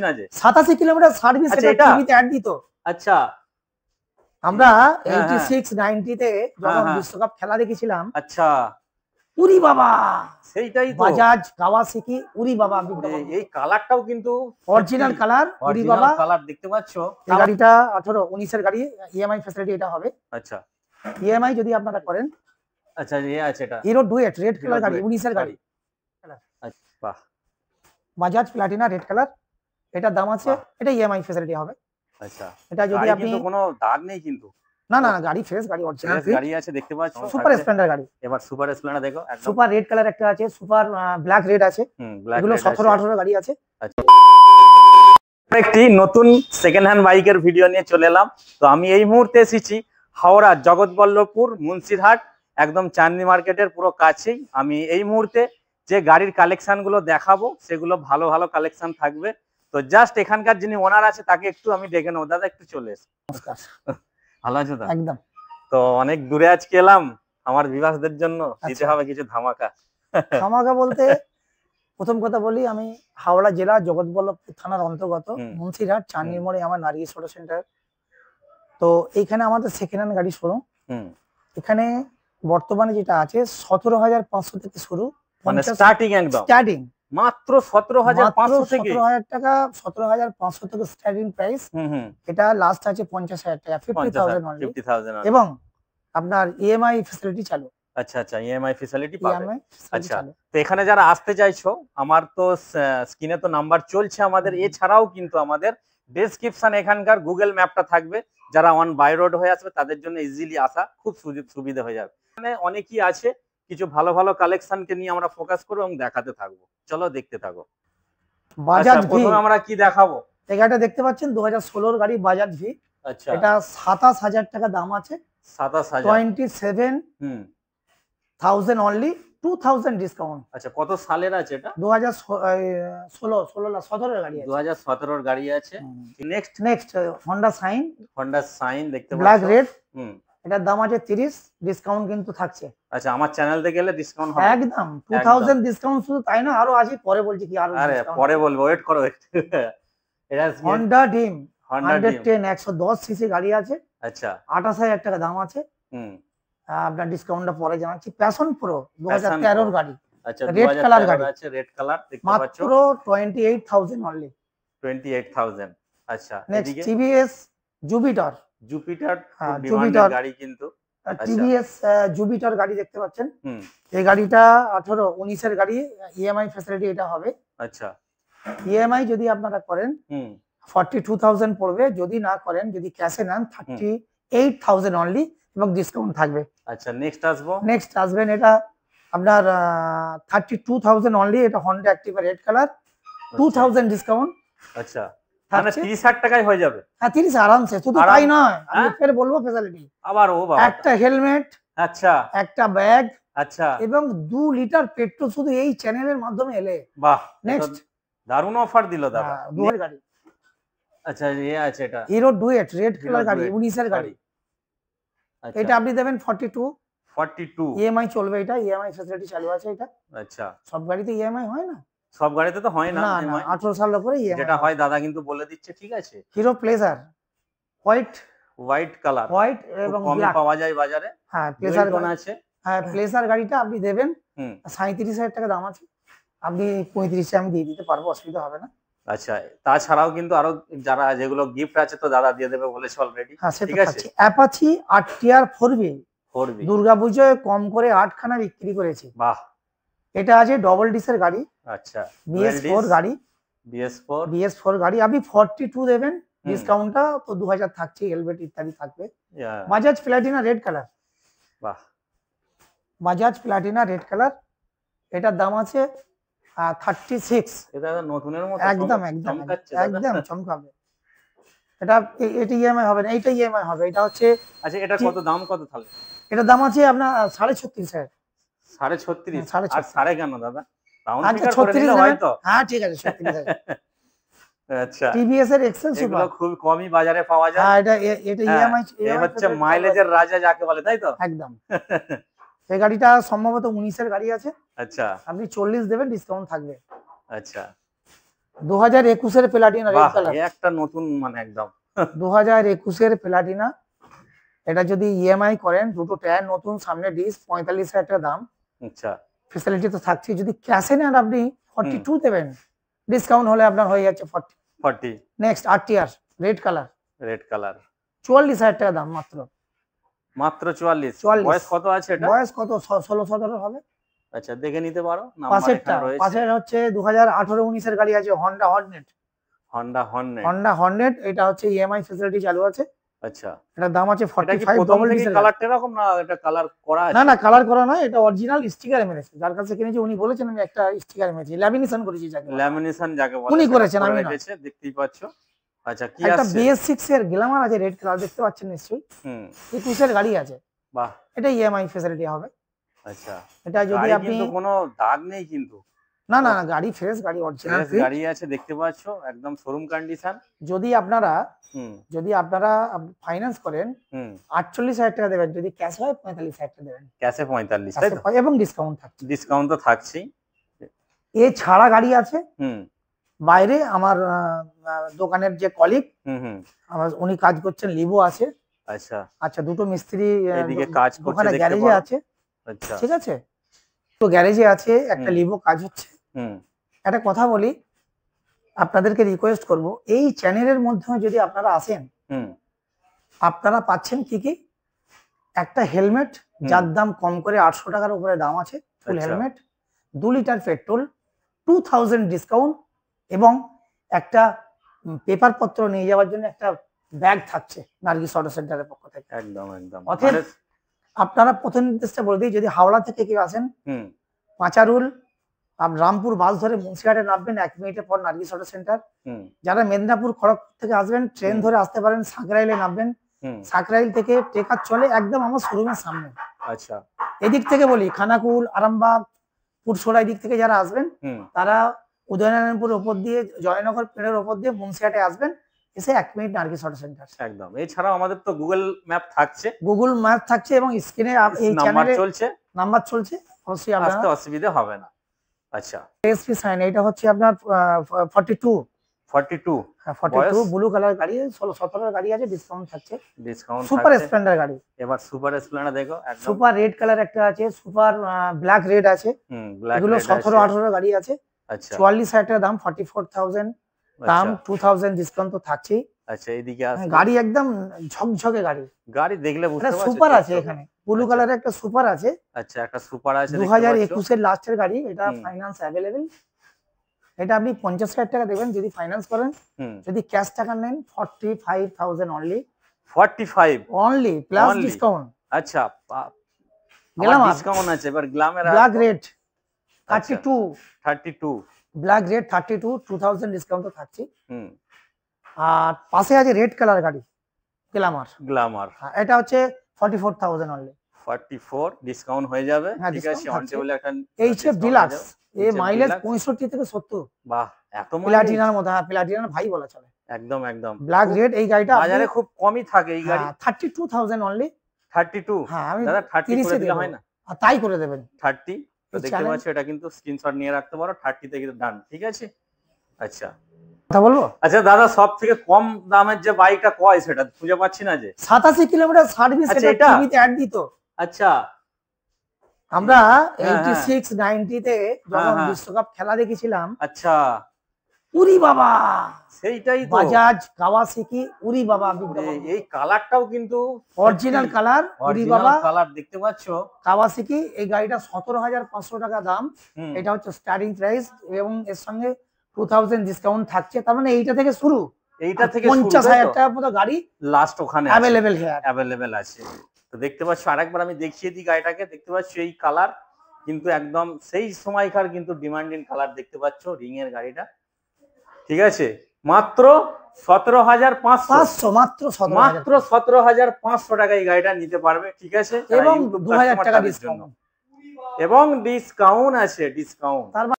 না যে 87 kilometre service, এটা টিভিতে অ্যাড দিত। আচ্ছা, আমরা 86 90 তে যখন বিশ্বকাপ খেলা দেখেছিলাম। আচ্ছা, উরি বাবা, সেইটাই তো বাজাজ কাওয়াসাকি, উরি বাবা। এই কালারটাও কিন্তু অরিজিনাল কালার, উরি বাবা কালার দেখতে পাচ্ছো। এই গাড়িটা 18 19 এর গাড়ি, ইএমআই ফ্যাসিলিটি এটা হবে। আচ্ছা, ইএমআই যদি আপনারা করেন। আচ্ছা, এই আছে এটা হিরো ডুয়েট রেড কালার গাড়ি, 19 এর গাড়ি। আচ্ছা, বাহ, বাজাজ প্লাটিনা রেড কালার, এটা দাম আছে, এটা ইএমআই ফ্যাসিলিটি হবে। আচ্ছা, এটা যদি আপনি কোনো দাগ নেই কিন্তু, না না গাড়ি ফ্রেশ, গাড়ি অরিজিনাল গাড়ি আছে দেখতে পাচ্ছ। সুপার স্প্লেন্ডার গাড়ি, এবার সুপার স্প্লেন্ডার দেখো, একদম সুপার রেড কালার একটা আছে, সুপার ব্ল্যাক রেড আছে, এগুলো 17 18 গাড়ি আছে। আচ্ছা, একটি নতুন সেকেন্ড হ্যান্ড বাইকের ভিডিও নিয়ে চলে এলাম। তো আমি এই মুহূর্তে এসেছি হাওড়া জগৎবল্লভপুর মুন্সিরহাট, একদম চাঁদনি মার্কেটের পুরো কাছেই। আমি এই মুহূর্তে যে গাড়ির কালেকশন গুলো দেখাবো সেগুলো ভালো ভালো কালেকশন থাকবে। তো জাস্ট এখানকার যিনি ওনার আছে তাকে একটু আমি ডেকে নেবো। দাদা একটু চলে এসো। নমস্কার। ভালো আছো দাদা? একদম। তো অনেক দূরে আজকে এলাম, আমার বিভাসদের জন্য দিতে হবে কিছু ধামাকা। ধামাকা বলতে প্রথম কথা বলি, আমি হাওড়া জেলা জগৎবল্লভপুর থানার অন্তর্গত মুন্সিরহাট চাঁদনি মোড়ে আমার নার্গিস অটো সেন্টার। তো এইখানে আমাদের সেকেন্ড হ্যান্ড গাড়ি শোরুম। এখানে বর্তমানে যেটা আছে 17,500 থেকে শুরু, মানে স্টার্টিং, একদম স্টার্টিং মাত্র 17,500 থেকে 17,000 টাকা, 17,500 থেকে স্টার্টিং প্রাইস। এটা লাস্ট আছে 50,000 টাকা, 50,000 অনলি, এবং আপনার ইএমআই ফ্যাসিলিটি চালু। আচ্ছা, আচ্ছা, ইএমআই ফ্যাসিলিটি পাবে। আচ্ছা, তো এখানে যারা আসতে চাইছো, আমার তো স্ক্রিনে তো নাম্বার চলছে আমাদের, এছাড়াও কিন্তু আমাদের ডেসক্রিপশনে এখানকার গুগল ম্যাপটা থাকবে। যারা অন বাই রোড হয়ে আসবে তাদের জন্য ইজিলি আসা খুব সুবিধা হয়ে যাবে। মানে অনেকই আছে, কিছু ভালো ভালো কালেকশনকে নিয়ে আমরা ফোকাস করব এবং দেখাতে থাকবো। চলো দেখতে থাকো। বাজাজ ভি, প্রথমে আমরা কি দেখাবো? এই গাড়িটা দেখতে পাচ্ছেন 2016 এর গাড়ি বাজাজ ভি। আচ্ছা, এটা 27,000 টাকা দাম আছে। 27,000, 27,000 অনলি, 2,000 ডিসকাউন্ট। আচ্ছা, কত সালের আছে এটা? 2017 এর গাড়ি আছে। 2017 এর গাড়ি আছে। নেক্সট হোন্ডা সাইন, দেখতে পাচ্ছ, ব্ল্যাক রেড। এটার দাম আছে 30, ডিসকাউন্ট কিন্তু থাকছে। আচ্ছা, আমার চ্যানেল থেকে গেলে ডিসকাউন্ট হবে একদম 2000 ডিসকাউন্ট। শুধু তাই না, আরো আছে, পরে বলছি কি আরো। আরে পরে বলবো, ওয়েট করো। এটা হোন্ডা ড্রিম 110 110 সিসি গাড়ি আছে। আচ্ছা, 28,000 টাকা দাম আছে। আপনার ডিসকাউন্টটা পরে জানাচ্ছি। প্যাশন প্রো 2013 এর গাড়ি। আচ্ছা, রেড কালার গাড়ি আছে, রেড কালার দেখতে পাচ্ছ, মাত্র 28,000 অনলি, 28,000। আচ্ছা, নেক্সট টিভিএস জুপিটার খুব ডিমান্ডের গাড়ি কিন্তু। টিভিএস জুপিটার গাড়ি দেখতে পাচ্ছেন। এই গাড়িটা 18 19 এর গাড়ি, ইএমআই ফ্যাসিলিটি এটা হবে। আচ্ছা, ইএমআই যদি আপনারা করেন 42,000 পড়বে, যদি না করেন, যদি ক্যাশে নেন 38,000 অনলি, এবং ডিসকাউন্ট থাকবে। আচ্ছা, নেক্সট আসবেন এটা আপনার 32,000 অনলি, এটা Honda Activa red colour, 2,000 discount. আচ্ছা, মানে 30,000 টাকায় হয়ে যাবে। হ্যাঁ, 30 আরামসে। শুধু তাই নয়, আমি ফের বলবো ফ্যাসিলিটি আবার, ও বাবা, একটা হেলমেট, আচ্ছা, একটা ব্যাগ, আচ্ছা, এবং 2 লিটার পেট্রোল শুধু এই চ্যানেলের মাধ্যমে এলে। বাহ, নেক্সট দারুণ অফার দিল দাদা। দুয়ের গাড়ি। আচ্ছা, এই আছে এটা হিরো ডুয়েট রেড কালার গাড়ি, 19 এর গাড়ি। এটা আপনি দেবেন 42 ইএমআই চলবে। এটা ইএমআই ফ্যাসিলিটি চালু আছে এটা। আচ্ছা, সব গাড়িতে ইএমআই হয় না, সব গাড়িতে তো হয় না, 18 সালের উপরে ইএমআই যেটা হয় দাদা কিন্তু বলে দিচ্ছে। ঠিক আছে, hero pleasure white colour, white এবং ব্ল্যাক পাওয়া যায় বাজারে। হ্যাঁ, প্লেজার কোন আছে? হ্যাঁ, প্লেজার গাড়িটা আপনি দেবেন 37,000 টাকা দাম আছে। আপনি 35 আমি দিয়ে দিতে পারবো, অসুবিধা হবে না। আচ্ছা, তাছাড়াও কিন্তু আরো যারা যেগুলো গিফট আছে তো দাদা দিয়ে দেবে বলেছে অলরেডি। ঠিক আছে, অ্যাপাচি আরটিআর 4B দুর্গাপূজায় কম করে 8 খানা বিক্রি করেছে। বাহ, এটা আছে ডবল ডিসের গাড়ি। আচ্ছা, BS4 গাড়ি, BS4 গাড়ি। আপনি 42 দেবেন, ডিসকাউন্টটা তো 2000 থাকছে, হেলমেট ইত্যাদি থাকবে। বাজাজ প্লাটিনা রেড কালার, বাহ, বাজাজ প্লাটিনা রেড কালার, এটার দাম আছে 36। এটা নতুনের মতো একদম চমকাবে। এটা ইএমআই হবে না, এটা ইএমআই হবে। এটা হচ্ছে, আচ্ছা, এটা কত দাম, কত তাহলে? এটার দাম আছে আপনার 36,500। 36,500? আর সাড়ে কেন দাদা? আচ্ছা, 36 হয় তো? হ্যাঁ, ঠিক আছে, 36,000। আচ্ছা, টিভিএস এর এক্সেল সুপার, এগুলো খুব কমই বাজারে পাওয়া যায়। হ্যাঁ, এটা ইএমআই হচ্ছে মাইলেজের রাজা যাকে বলে, তাই তো? একদম। এই গাড়িটা সম্ভবত 19 এর গাড়ি আছে। আচ্ছা, আপনি 40 দেবেন, ডিসকাউন্ট থাকবে। আচ্ছা, 2021 প্লাটিনা রেড কালার, একটা নতুন মানে একদম 2021 প্লাটিনা। এটা যদি ইএমআই করেন, দুটো টায়ার নতুন, সামনে ডিস্ক, 45,000 টাকা দাম। আচ্ছা, ফ্যাসিলিটি তো থাকছে। যদি ক্যাশে নেন আপনি 42 দেবেন, ডিসকাউন্ট হলে আপনার হয়ে যাচ্ছে 40। নেক্সট আরটিআর রেড কালার, 44,000 টাকা দাম মাত্র। 44। বয়স কত আছে এটা? বয়স কত 16-17 হবে। আচ্ছা, দেখে নিতে পারো। পাশের হচ্ছে 2018-19 এর গাড়ি আছে, হন্ডা হর্নেট। এটা হচ্ছে ইএমআই ফ্যাসিলিটি চালু আছে। আচ্ছা, এটার দাম আছে 45। Double diesel. কালারটা এরকম না, এটা কালার করা আছে? না কালার করা না, এটা অরিজিনাল স্টিকার মেরেছে। যার কাছে কিনেছি উনি বলেছেন আমি একটা স্টিকার মেরেছি, ল্যামিনেশন করেছি, যাকে বলে উনি করেছেন, আমি না। দেখতেই পাচ্ছ। আচ্ছা, কি আছে? একটা BS6 এর গ্ল্যামার আছে রেড কালার, দেখতে পাচ্ছেন নিশ্চয়ই। 21 এর গাড়ি আছে। বাহ, এটা ইএমআই ফ্যাসিলিটি হবে। আচ্ছা, এটা যদি আপনি কোনো দাগ নেই কিন্তু? না গাড়ি ফ্রেশ, গাড়ি অরিজিনাল গাড়ি আছে, দেখতে পাচ্ছ একদম শোরুম কন্ডিশন। যদি আপনারা ফাইন্যান্স করেন 48,000 টাকা দেবেন, যদি ক্যাশ হয় 45,000 টাকা দেবেন। ক্যাশে 45, তাই তো? এবং ডিসকাউন্ট থাকছে। ডিসকাউন্ট তো থাকছেই। এছাড়া গাড়ি আছে বাইরে। আমার দোকানের যে কলিগ, উনি কাজ করছেন, লিভো আছে। আচ্ছা, দুটো মিস্ত্রি এদিকে কাজ করছে, ওখানে গ্যারেজে আছে। আচ্ছা, ঠিক আছে, তো গ্যারেজে আছে, একটা লিভো কাজ হচ্ছে। একটা কথা বলি, আপনাদেরকে রিকোয়েস্ট করব, এই চ্যানেলের মাধ্যমে যদি আপনারা আসেন, আপনারা পাচ্ছেন কি একটা হেলমেট, যার দাম কম করে 800 টাকার উপরে দাম আছে, ফুল হেলমেট, 2 লিটার পেট্রোল, 2000 ডিসকাউন্ট, এবং একটা পেপার পত্র নিয়ে যাওয়ার জন্য একটা ব্যাগ থাকছে নার্গিস অটো সেন্টারের পক্ষ থেকে। একদম। অতএব আপনারা প্রথম নির্দেশটা বলে দিই, যদি হাওড়া থেকে কেউ আসেন, পাঁচারুল রামপুর বাস ধরে মুন্সিঘাটে নামবেন, 1 মিনিটের পর নার্গিস অটো সেন্টার। যারা মেদিনীপুর খড়গপুর থেকে আসবেন, ট্রেন ধরে আসতে পারেন, সাঁকরাইলে নামবেন, সাঁকরাইল থেকে ট্রেকার চলে একদম আমার শোরুমের সামনে। আচ্ছা, এদিক থেকে বলি, খানাকুল, আরামবাগ, পুরসোলা, দিক থেকে যারা আসবেন, তারা উদয়নারায়ণপুরের উপর দিয়ে, জয়নগর পেড়ের উপর দিয়ে মুন্সিঘাটে আসবেন, এসে 1 মিনিট নার্গিস অটো সেন্টার। একদম। এছাড়াও আমাদের তো গুগল ম্যাপ থাকছে, এবং স্ক্রিনে এই চ্যানেলে নাম্বার চলছে, অবশ্যই আপনাদের অসুবিধা হবে না। আচ্ছা, এসপি সাইন, এটা হচ্ছে আপনার 42। হ্যাঁ, 42 ব্লু কালার গাড়ি, 16-17 গাড়ি আছে, ডিসকাউন্ট থাকছে। সুপার স্প্লেন্ডার গাড়ি। এবার সুপার স্প্লেন্ডার দেখো, একদম সুপার রেড কালার একটা আছে, সুপার ব্ল্যাক রেড আছে। এগুলো 17-18 গাড়ি আছে। আচ্ছা, 44,000 টাকা দাম, 44,000 দাম, 2000 ডিসকাউন্ট তো থাকছেই। আচ্ছা, এইদিকে আছে গাড়ি, একদম ঝকঝকে গাড়ি দেখলে বুঝতে পারছেন। সুপার আছে এখানে, ব্লু কালারের একটা সুপার আছে। আচ্ছা, একটা সুপার আছে, 2021 এর লাস্টের গাড়ি। এটা ফাইন্যান্স अवेलेबल। এটা আপনি 50,000 টাকা দেবেন যদি ফাইন্যান্স করেন। যদি ক্যাশ টাকা নেন 45,000 অনলি। 45 only plus discount. আচ্ছা, গ্ল্যামার ডিসকাউন্ট আছে। এবার Glamour black red 32 black red 32 2000 discount তো থাকছে। আর পাশে আছে রেড কালার গাড়ি, গ্ল্যামার। এটা হচ্ছে 44,000 অনলি। 44 ডিসকাউন্ট হয়ে যাবে। ঠিক আছে, অন টেবিলে একটা এইচএফ ডিলাক্স, এ মাইলেজ 65 থেকে 70। বাহ, এত প্লাটিনার মধ্যে। হ্যাঁ, প্লাটিনার ভাই বলা চলে। একদম ব্ল্যাক রেড। এই গাড়িটা বাজারে খুব কমই থাকে এই গাড়ি। 32,000 অনলি। 32? হ্যাঁ, আমি দাদা 30 করে দিলে হয় না? আর তাই করে দেবেন 30। তো দেখতে পাচ্ছ, এটা কিন্তু স্ক্রিনশট নিয়ে রাখতে পারো। 30 তে কিন্তু ডান। ঠিক আছে। আচ্ছা, কথা বলবো। আচ্ছা দাদা, সব থেকে কম দামের যে বাইকটা কয় সেটা খুঁজে পাচ্ছি না যে। 87 কিলোমিটার সার্ভিস, এটা টিভিতে অ্যাড দিত। আচ্ছা, আমরা 86-90 তে যখন বিশ্বকাপ খেলা দেখেছিলাম। আচ্ছা, উরি বাবা, সেইটাই তো বাজাজ কাওয়াসাকি উরি বাবা। এই কালারটাও কিন্তু অরিজিনাল কালার, উরি বাবা কালার দেখতে পাচ্ছ। কাওয়াসাকি এই গাড়িটা 17,500 টাকা দাম। এটা হচ্ছে স্টার্টিং প্রাইস, এবং এর সঙ্গে 2000 ডিসকাউন্ট থাকছে। তার মানে এইটা থেকে শুরু, 50,000 টাকার মতো গাড়ি লাস্ট ওখানে অ্যাভেলেবেল আছে। তো দেখতে পাচ্ছ, আরেকবার আমি দেখিয়ে দিই গাড়িটাকে। দেখতে পাচ্ছ এই কালার কিন্তু একদম সেই সময়কার কিন্তু ডিমান্ডিং কালার। দেখতে পাচ্ছ রিং এর গাড়িটা। ঠিক আছে, মাত্র 17,500, মাত্র 17,500 টাকা এই গাড়িটা নিতে পারবে। ঠিক আছে, এবং 2000 টাকা ডিসকাউন্ট, এবং ডিসকাউন্ট আছে, ডিসকাউন্ট।